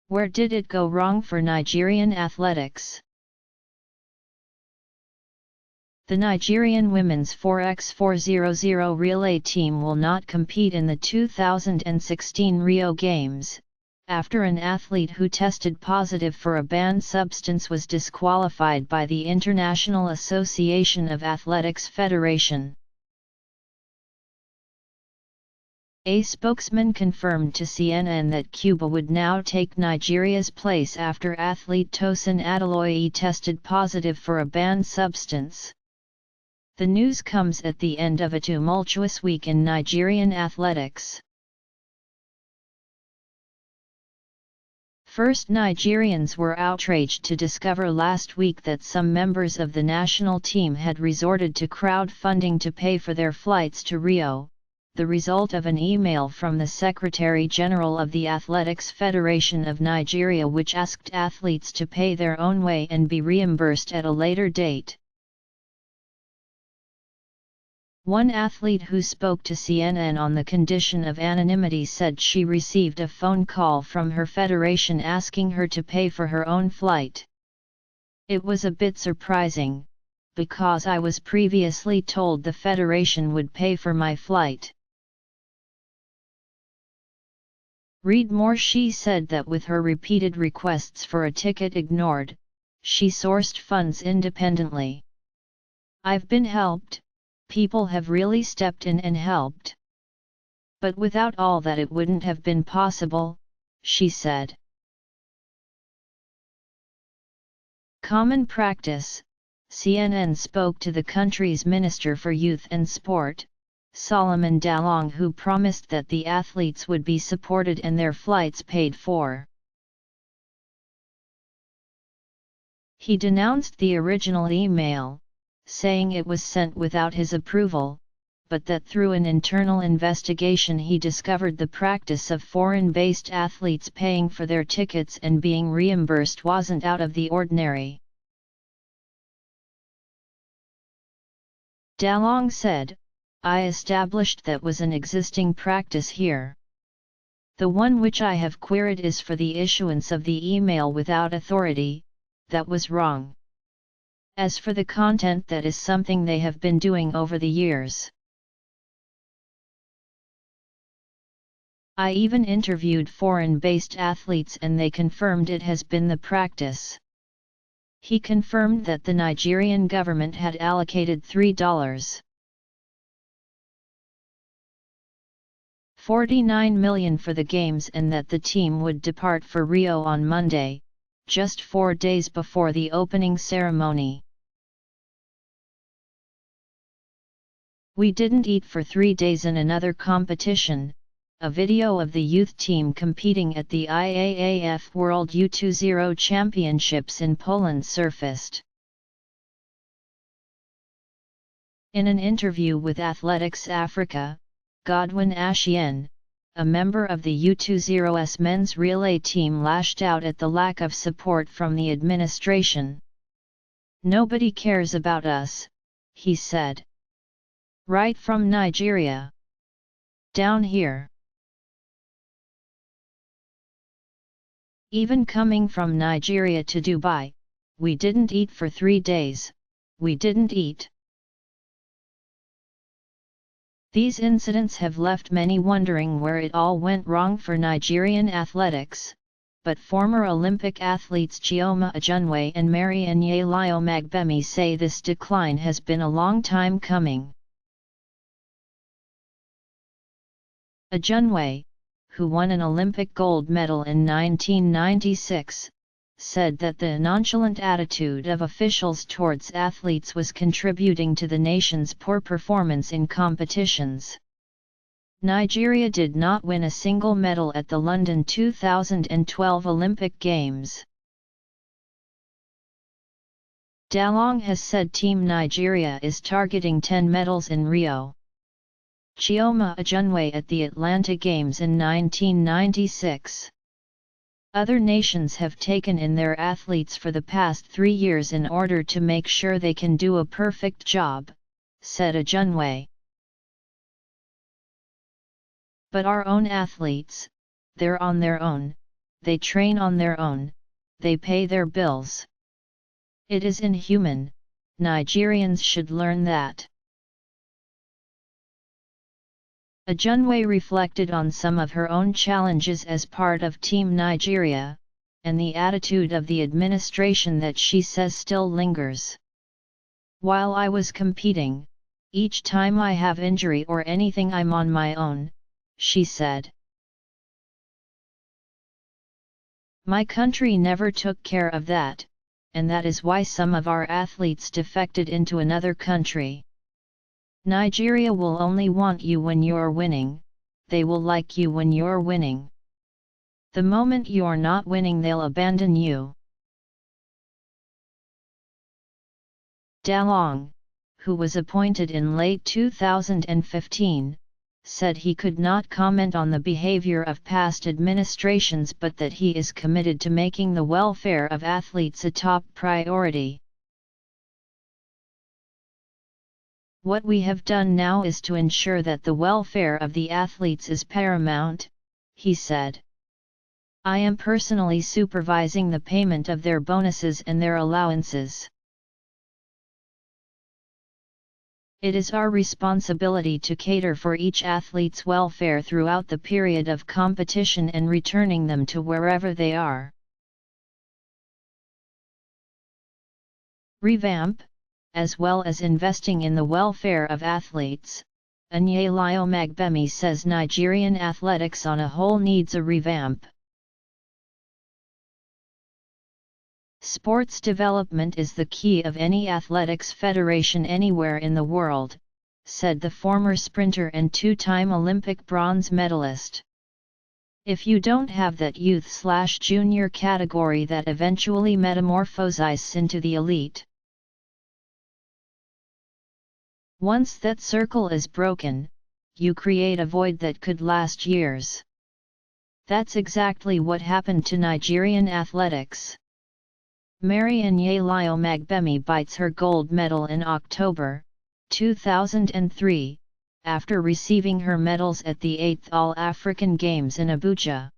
Where did it go wrong for Nigerian athletics? The Nigerian women's 4x400 relay team will not compete in the 2016 Rio Games, after an athlete who tested positive for a banned substance was disqualified by the International Association of Athletics Federation. A spokesman confirmed to CNN that Cuba would now take Nigeria's place after athlete Tosin Adeloye tested positive for a banned substance. The news comes at the end of a tumultuous week in Nigerian athletics. First, Nigerians were outraged to discover last week that some members of the national team had resorted to crowdfunding to pay for their flights to Rio, the result of an email from the Secretary-General of the Athletics Federation of Nigeria, which asked athletes to pay their own way and be reimbursed at a later date. One athlete who spoke to CNN on the condition of anonymity said she received a phone call from her federation asking her to pay for her own flight. "It was a bit surprising, because I was previously told the federation would pay for my flight." Read more. She said that with her repeated requests for a ticket ignored, she sourced funds independently. "I've been helped. People have really stepped in and helped. But without all that it wouldn't have been possible," she said. Common practice. CNN spoke to the country's Minister for Youth and Sport, Solomon Dalong, who promised that the athletes would be supported and their flights paid for. He denounced the original email, saying it was sent without his approval, but that through an internal investigation he discovered the practice of foreign-based athletes paying for their tickets and being reimbursed wasn't out of the ordinary. Dalong said, "I established that was an existing practice here. The one which I have queried is for the issuance of the email without authority. That was wrong. As for the content, that is something they have been doing over the years. I even interviewed foreign-based athletes and they confirmed it has been the practice." He confirmed that the Nigerian government had allocated $3.49 million for the Games and that the team would depart for Rio on Monday, just 4 days before the opening ceremony. "We didn't eat for 3 days." In another competition, a video of the youth team competing at the IAAF World U20 Championships in Poland surfaced. In an interview with Athletics Africa, Godwin Ashien, a member of the U20's men's relay team, lashed out at the lack of support from the administration. "Nobody cares about us," he said. "Right from Nigeria. Down here. Even coming from Nigeria to Dubai, we didn't eat for 3 days, we didn't eat." These incidents have left many wondering where it all went wrong for Nigerian athletics, but former Olympic athletes Chioma Ajunwe and Mary Onyali-Omagbemi say this decline has been a long time coming. Ajunwe, who won an Olympic gold medal in 1996, said that the nonchalant attitude of officials towards athletes was contributing to the nation's poor performance in competitions. Nigeria did not win a single medal at the London 2012 Olympic Games. Dalong has said Team Nigeria is targeting 10 medals in Rio. Chioma Ajunwe at the Atlanta Games in 1996. Other nations have taken in their athletes for the past 3 years in order to make sure they can do a perfect job, said Ajunwe. But our own athletes, they're on their own, they train on their own, they pay their bills. It is inhuman, Nigerians should learn that. Ajunwe reflected on some of her own challenges as part of Team Nigeria, and the attitude of the administration that she says still lingers. While I was competing, each time I have injury or anything I'm on my own, she said. My country never took care of that, and that is why some of our athletes defected into another country. Nigeria will only want you when you're winning, they will like you when you're winning. The moment you're not winning, they'll abandon you. Dalong, who was appointed in late 2015, said he could not comment on the behavior of past administrations but that he is committed to making the welfare of athletes a top priority. What we have done now is to ensure that the welfare of the athletes is paramount, he said. I am personally supervising the payment of their bonuses and their allowances. It is our responsibility to cater for each athlete's welfare throughout the period of competition and returning them to wherever they are. Revamp, as well as investing in the welfare of athletes, Onyali-omagbemi says Nigerian athletics on a whole needs a revamp. Sports development is the key of any athletics federation anywhere in the world, said the former sprinter and two-time Olympic bronze medalist. If you don't have that youth/junior category that eventually metamorphoses into the elite, once that circle is broken, you create a void that could last years. That's exactly what happened to Nigerian athletics. Mary Onyali-omagbemi bites her gold medal in October 2003, after receiving her medals at the 8th All-African Games in Abuja.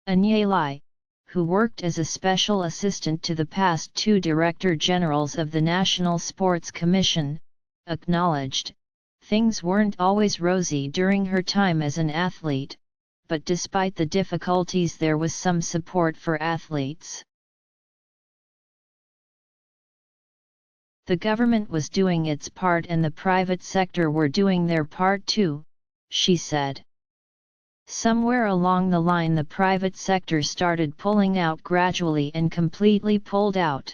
Onyali, who worked as a special assistant to the past two Director Generals of the National Sports Commission, acknowledged, things weren't always rosy during her time as an athlete, but despite the difficulties there was some support for athletes. The government was doing its part and the private sector were doing their part too, she said. Somewhere along the line the private sector started pulling out gradually and completely pulled out.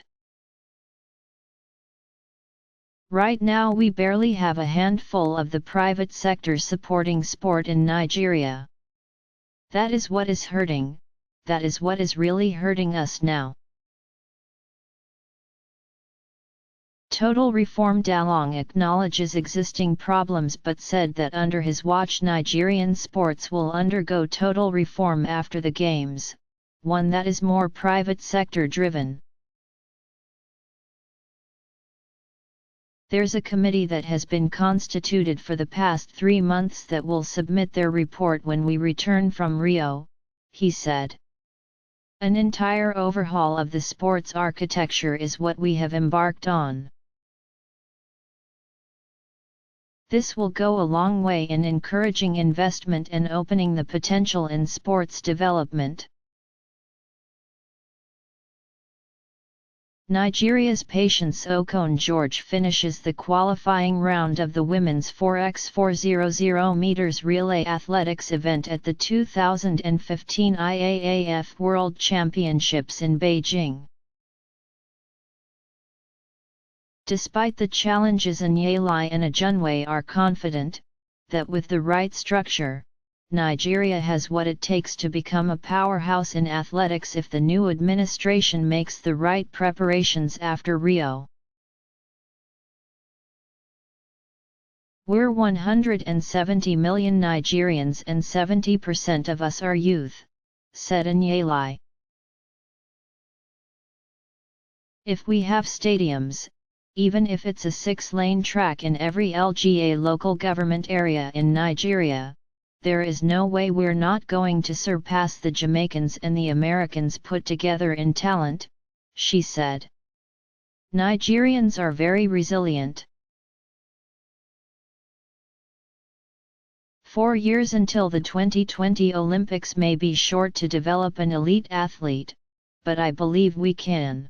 Right now we barely have a handful of the private sector supporting sport in Nigeria. That is what is hurting, that is what is really hurting us now. Total Reform Dalong acknowledges existing problems but said that under his watch Nigerian sports will undergo total reform after the Games, one that is more private sector driven. There's a committee that has been constituted for the past 3 months that will submit their report when we return from Rio, he said. An entire overhaul of the sports architecture is what we have embarked on. This will go a long way in encouraging investment and opening the potential in sports development. Nigeria's Patience Okon-George finishes the qualifying round of the women's 4x400 meters relay athletics event at the 2015 IAAF World Championships in Beijing. Despite the challenges, Onyali and Ajunwe are confident that with the right structure, Nigeria has what it takes to become a powerhouse in athletics if the new administration makes the right preparations after Rio. We're 170 million Nigerians and 70% of us are youth, said Onyali. If we have stadiums, even if it's a 6-lane track in every LGA local government area in Nigeria, there is no way we're not going to surpass the Jamaicans and the Americans put together in talent, she said. Nigerians are very resilient. 4 years until the 2020 Olympics may be short to develop an elite athlete, but I believe we can.